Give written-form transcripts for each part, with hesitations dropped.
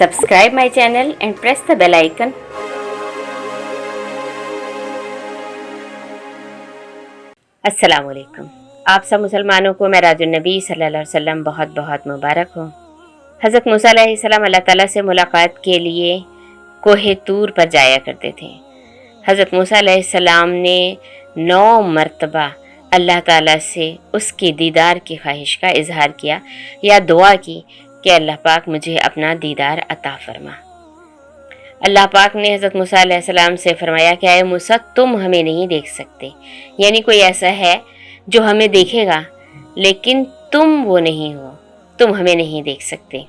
Subscribe my channel and press the bell icon. अस्सलाम वालेकुम। आप सब मुसलमानों को मेराजुन नबी सल्लल्लाहु अलैहि वसल्लम बहुत बहुत मुबारक हो। हज़रत मूसा अलैहिस्सलाम अल्लाह ताला से मुलाकात के लिए कोहे तूर पर जाया करते थे। हज़रत मूसा अलैहिस्सलाम ने 9 मरतबा अल्लाह ताला से उसके दीदार की ख्वाहिश का इजहार किया या दुआ की कि अल्लाह पाक मुझे अपना दीदार अता फरमा। अल्लाह पाक ने हज़रत मूसा अलैहिस्सलाम से फरमाया कि आए मूसा, तुम हमें नहीं देख सकते, यानी कोई ऐसा है जो हमें देखेगा लेकिन तुम वो नहीं हो, तुम हमें नहीं देख सकते।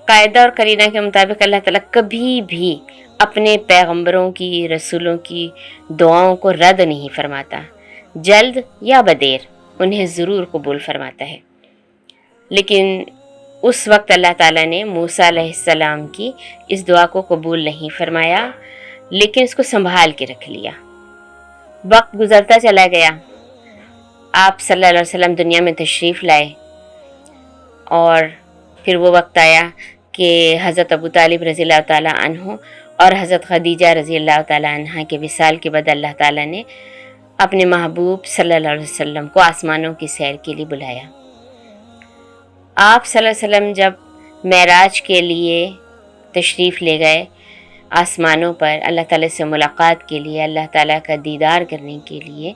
कायदा और करीना के मुताबिक अल्लाह ताला कभी भी अपने पैगंबरों की, रसूलों की दुआओं को रद्द नहीं फरमाता, जल्द या बदेर उन्हें ज़रूर कबूल फरमाता है। लेकिन उस वक्त अल्लाह ताला ने मूसा अलैहिस्सलाम की इस दुआ को कबूल नहीं फरमाया, लेकिन इसको संभाल के रख लिया। वक्त गुजरता चला गया, आप सल्लल्लाहु अलैहि वसल्लम दुनिया में तशरीफ़ लाए और फिर वो वक्त आया कि हज़रत अबू तालिब रज़ियल्लाहु ताला अन्हु और हज़रत खदीजा रज़ियल्लाहु ताला अन्हा के विसाल के बाद अल्लाह ताला ने अपने महबूब सल्लल्लाहु अलैहि वसल्लम को आसमानों की सैर के लिए बुलाया। आप सल्लल्लाहु अलैहि वसल्लम जब मेराज के लिए तशरीफ़ ले गए आसमानों पर अल्लाह ताला से मुलाकात के लिए, अल्लाह ताला का दीदार करने के लिए,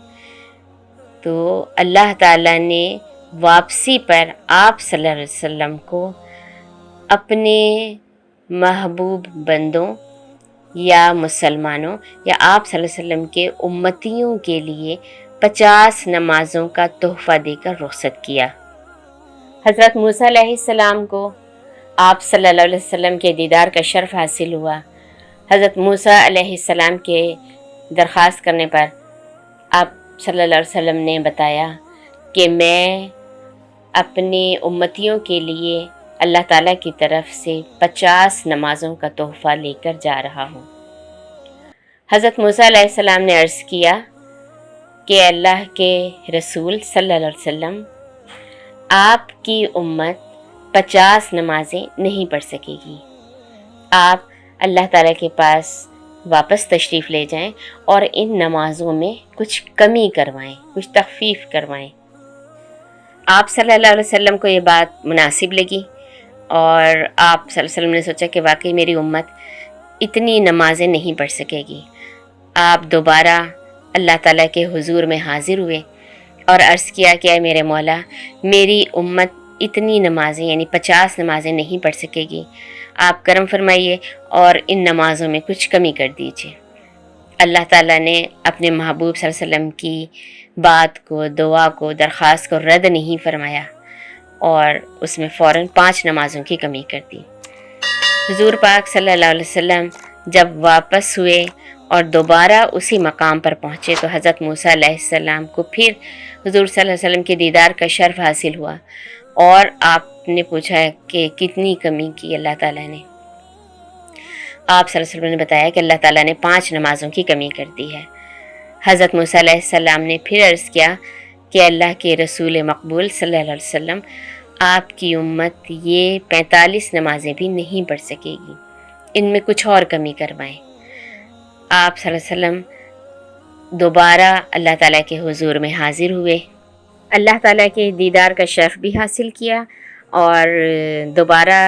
तो अल्लाह ताला ने वापसी पर आप सल्लल्लाहु अलैहि वसल्लम को अपने महबूब बंदों या मुसलमानों या आप सल्लल्लाहु अलैहि वसल्लम के उम्मतियों के लिए 50 नमाज़ों का तोहफ़ा देकर रुख़सत किया। हज़रत मूसा अलैहिस्सलाम को आप सल्लल्लाहु अलैहि वसल्लम के दीदार का शर्फ़ हासिल हुआ। हज़रत मूसा अलैहिस्सलाम के दरख्वास्त करने पर आप सल्लल्लाहु अलैहि वसल्लम ने बताया कि मैं अपने उम्मतियों के लिए अल्लाह ताला की तरफ से 50 नमाज़ों का तोहफ़ा लेकर जा रहा हूँ। हज़रत मूसा अलैहिस्सलाम ने अर्ज़ किया कि अल्लाह के रसूल सल्लल्लाहु अलैहि वसल्लम, आपकी उम्मत 50 नमाज़ें नहीं पढ़ सकेगी। आप अल्लाह ताला के पास वापस तशरीफ़ ले जाएं और इन नमाज़ों में कुछ कमी करवाएं, कुछ तख़फ़ीफ़ करवाएं। आप सल्लल्लाहु अलैहि वसल्लम को ये बात मुनासिब लगी और आप सल्लल्लाहु अलैहि वसल्लम ने सोचा कि वाकई मेरी उम्मत इतनी नमाज़ें नहीं पढ़ सकेगी। आप दोबारा अल्लाह ताला के हुज़ूर में हाज़िर हुए और अर्ज़ किया कि मेरे मौला, मेरी उम्मत इतनी नमाज़ें यानी 50 नमाज़ें नहीं पढ़ सकेगी, आप करम फरमाइए और इन नमाज़ों में कुछ कमी कर दीजिए। अल्लाह ताला ने अपने महबूब सल्लल्लाहु अलैहि वसल्लम की बात को, दुआ को, दरख्वास्त को रद्द नहीं फरमाया और उसमें फ़ौरन 5 नमाज़ों की कमी कर दी। हुज़ूर पाक सल्लल्लाहु अलैहि वसल्लम जब वापस हुए और दोबारा उसी मकाम पर पहुँचे तो हज़रत मूसा अलैहिस्सलाम को फिर हुज़ूर सल्लल्लाहु अलैहि वसल्लम के दीदार का शर्फ़ हासिल हुआ और आपने पूछा कि कितनी कमी की अल्लाह ताला ने। आप सल्लल्लाहु अलैहि वसल्लम ने बताया कि अल्लाह ताला ने 5 नमाज़ों की कमी कर दी है। हज़रत मूसा अलैहिस्सलाम ने फिर अर्ज़ किया कि अल्लाह के रसूल मकबूल सल्लल्लाहु अलैहि वसल्लम, आपकी उम्मत ये 45 नमाज़ें भी नहीं पढ़ सकेगी, इनमें कुछ और कमी करवाएं। आप सल्लल्लाहु अलैहि वसल्लम दोबारा अल्लाह ताला के हुज़ूर में हाज़िर हुए, अल्लाह ताला के दीदार का शर्फ़ भी हासिल किया और दोबारा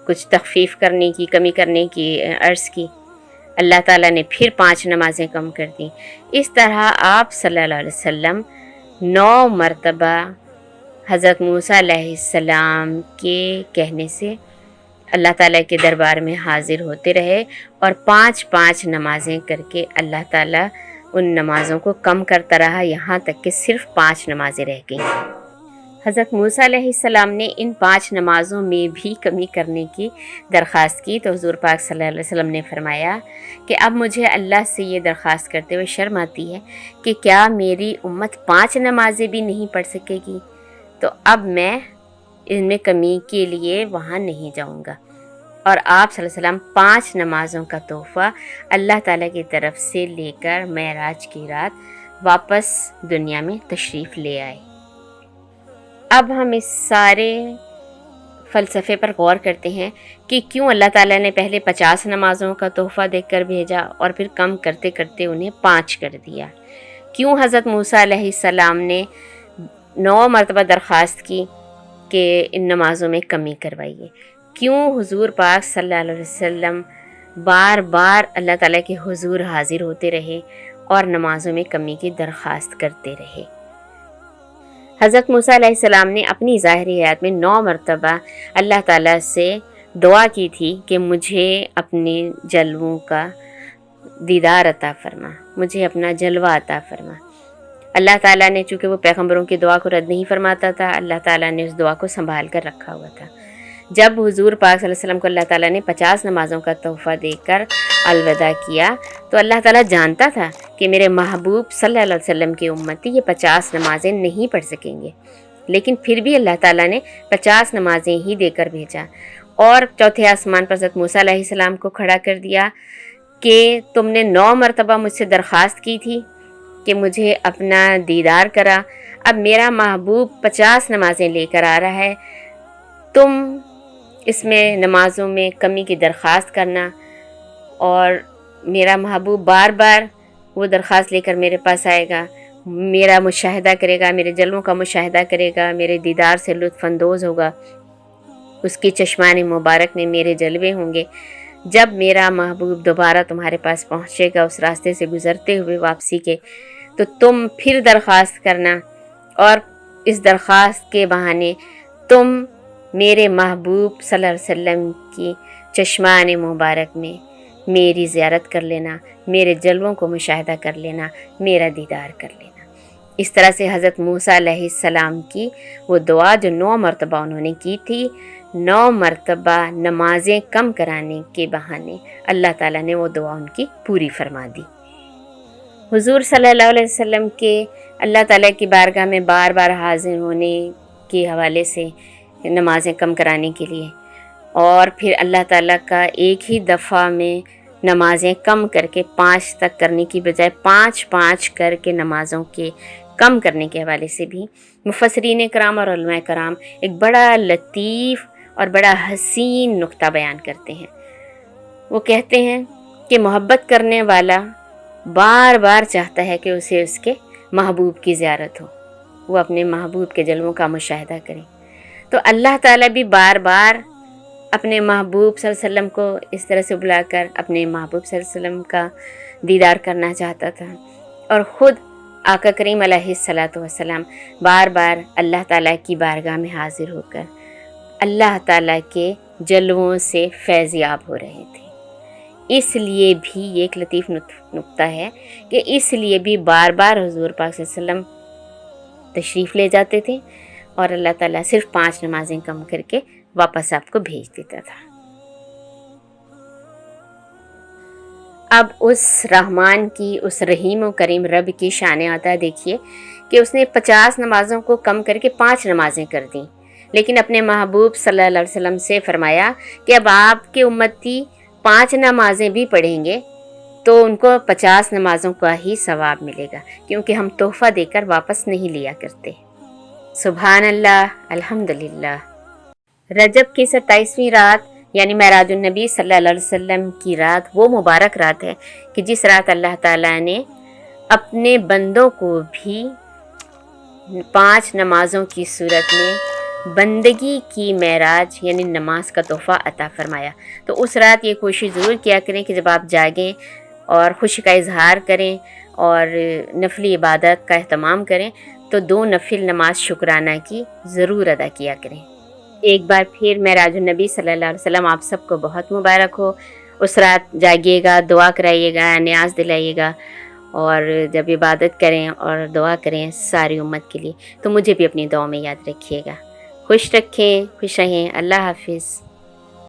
कुछ तख़फ़ीफ़ करने की, कमी करने की अर्ज़ की। अल्लाह ताला ने फिर 5 नमाज़ें कम कर दी। इस तरह आप सल्लल्लाहु अलैहि वसल्लम 9 मरतबा हज़रत मूसा अलैहिस्सलाम के कहने से अल्लाह ताला के दरबार में हाज़िर होते रहे और 5-5 नमाज़ें करके अल्लाह ताला उन नमाज़ों को कम करता रहा, यहाँ तक कि सिर्फ़ 5 नमाज़ें रह गईं। हज़रत मूसा अलैहिस्सलाम ने इन 5 नमाज़ों में भी कमी करने की दरख्वास्त की तो हुज़ूर पाक सल्लल्लाहु अलैहि वसल्लम ने फरमाया कि अब मुझे अल्लाह से ये दरख्वास्त करते हुए शर्म आती है कि क्या मेरी उम्मत 5 नमाज़ें भी नहीं पढ़ सकेगी, तो अब मैं इनमें कमी के लिए वहाँ नहीं जाऊँगा। और आप सल्लल्लाहु अलैहि वसल्लम 5 नमाज़ों का तोहफ़ा अल्लाह ताला की तरफ से लेकर मेराज की रात वापस दुनिया में तशरीफ़ ले आए। अब हम इस सारे فلسفے پر غور کرتے ہیں کہ کیوں اللہ تعالیٰ نے پہلے 50 نمازوں کا تحفہ دے کر بھیجا اور پھر کم کرتے کرتے انہیں 5 کر دیا؟ کیوں حضرت موسیٰ علیہ السلام نے 9 مرتبہ درخواست کی کہ ان نمازوں میں کمی کروائیے؟ کیوں حضور پاک صلی اللہ علیہ وسلم بار بار اللہ تعالیٰ کے حضور حاضر ہوتے رہے اور نمازوں میں کمی کی درخواست کرتے رہے؟ حضرت موسیٰ علیہ السلام نے اپنی ظاہری حیات میں 9 مرتبہ اللہ تعالیٰ سے دعا کی تھی کہ مجھے اپنے جلووں کا دیدار عطا فرما، مجھے اپنا جلوہ عطا فرما۔ اللہ تعالیٰ نے، چونکہ وہ پیغمبروں کی دعا کو رد نہیں فرماتا تھا، اللہ تعالیٰ نے اس دعا کو سنبھال کر رکھا ہوا تھا۔ جب حضور پاک صلی اللہ علیہ وسلم کو اللہ تعالیٰ نے 50 نمازوں کا تحفہ دے کر الوداع کیا تو اللہ تعالیٰ جانتا تھا کہ میرے محبوب صلی اللہ علیہ وسلم کی امتی یہ 50 نمازیں نہیں پڑھ سکیں گے، لیکن پھر بھی اللہ تعالیٰ نے 50 نمازیں ہی دے کر بھیجا اور چوتھے آسمان پر حضرت موسیٰ علیہ السلام کو کھڑا کر دیا کہ تم نے 9 مرتبہ مجھ سے درخواست کی تھی کہ مجھے اپنا دیدار کرا، اب میرا محبوب 50 نمازیں لے کر آ رہا ہے، تم اس میں نمازوں میں کمی کی درخواست کرنا، اور میرا محبوب بار بار وہ درخواست لے کر میرے پاس آئے گا، میرا مشاہدہ کرے گا، میرے جلووں کا مشاہدہ کرے گا، میرے دیدار سے لطف اندوز ہوگا، اس کی چشمان مبارک میں میرے جلوے ہوں گے۔ جب میرا محبوب دوبارہ تمہارے پاس پہنچے گا اس راستے سے گزرتے ہوئے واپسی کے، تو تم پھر درخواست کرنا، اور اس درخواست کے بہانے تم میرے محبوب صلی اللہ علیہ وسلم کی چشمان مبارک میں میری زیارت کر لینا، میرے جلووں کو مشاہدہ کر لینا، میرا دیدار کر لینا۔ اس طرح سے حضرت موسیٰ علیہ السلام کی وہ دعا جو 9 مرتبہ انہوں نے کی تھی، 9 مرتبہ نمازیں کم کرانے کے بہانے اللہ تعالیٰ نے وہ دعا ان کی پوری فرما دی۔ حضور صلی اللہ علیہ وسلم کے اللہ تعالیٰ کی بارگاہ میں بار بار حاضر ہونے کے حوالے سے نمازیں کم کرانے کے لیے، اور پھر اللہ تعالیٰ کا ایک ہی دفعہ میں نمازیں کم کر کے 5 تک کرنے کی بجائے 5 کر کے نمازوں کے کم کرنے کے حوالے سے بھی مفسرین کرام اور علماء کرام ایک بڑا لطیف اور بڑا حسین نقطہ بیان کرتے ہیں۔ وہ کہتے ہیں کہ محبت کرنے والا بار بار چاہتا ہے کہ اسے اس کے محبوب کی زیارت ہو، وہ اپنے محبوب کے جلووں کا مشاہدہ کرے، تو اللہ تعالیٰ بھی بار بار اپنے محبوب صلی اللہ علیہ وسلم کو اس طرح سے بلا کر اپنے محبوب صلی اللہ علیہ وسلم کا دیدار کرنا چاہتا تھا، اور خود آقا کریم علیہ السلام بار بار اللہ تعالیٰ کی بارگاہ میں حاضر ہو کر اللہ تعالیٰ کے جلووں سے فیضیاب ہو رہے تھے۔ اس لیے بھی یہ ایک لطیف نقطہ ہے کہ اس لیے بھی بار بار حضور پاک صلی اللہ علیہ وسلم تشریف لے جاتے تھے اور اللہ تعالیٰ صرف 5 نمازیں کم کر کے واپس آپ کو بھیج دیتا تھا۔ اب اس رحمان کی، اس رحیم و کریم رب کی شان عطا دیکھیے کہ اس نے 50 نمازوں کو کم کر کے 5 نمازیں کر دیں، لیکن اپنے محبوب صلی اللہ علیہ وسلم سے فرمایا کہ اب آپ کے امتی 5 نمازیں بھی پڑھیں گے تو ان کو 50 نمازوں کا ہی ثواب ملے گا، کیونکہ ہم تحفہ دے کر واپس نہیں لیا کرتے۔ سبحان اللہ، الحمدللہ۔ رجب کی 27ویں رات یعنی معراج النبی صلی اللہ علیہ وسلم کی رات وہ مبارک رات ہے کہ جس رات اللہ تعالیٰ نے اپنے بندوں کو بھی 5 نمازوں کی صورت میں بندگی کی معراج یعنی نماز کا تحفہ عطا فرمایا۔ تو اس رات یہ کوشش ضرور کیا کریں کہ جب آپ جاگیں اور خوشی کا اظہار کریں اور نفلی عبادت کا اہتمام کریں تو 2 نفل نماز شکرانہ کی ضرور ادا کیا کریں۔ ایک بار پھر معراج النبی صلی اللہ علیہ وسلم آپ سب کو بہت مبارک ہو۔ اس رات جاگیے گا، دعا کرائیے گا، نیاز دلائیے گا، اور جب عبادت کریں اور دعا کریں ساری امت کے لیے تو مجھے بھی اپنی دعا میں یاد رکھیے گا۔ خوش رکھیں، خوش رہیں، اللہ حافظ۔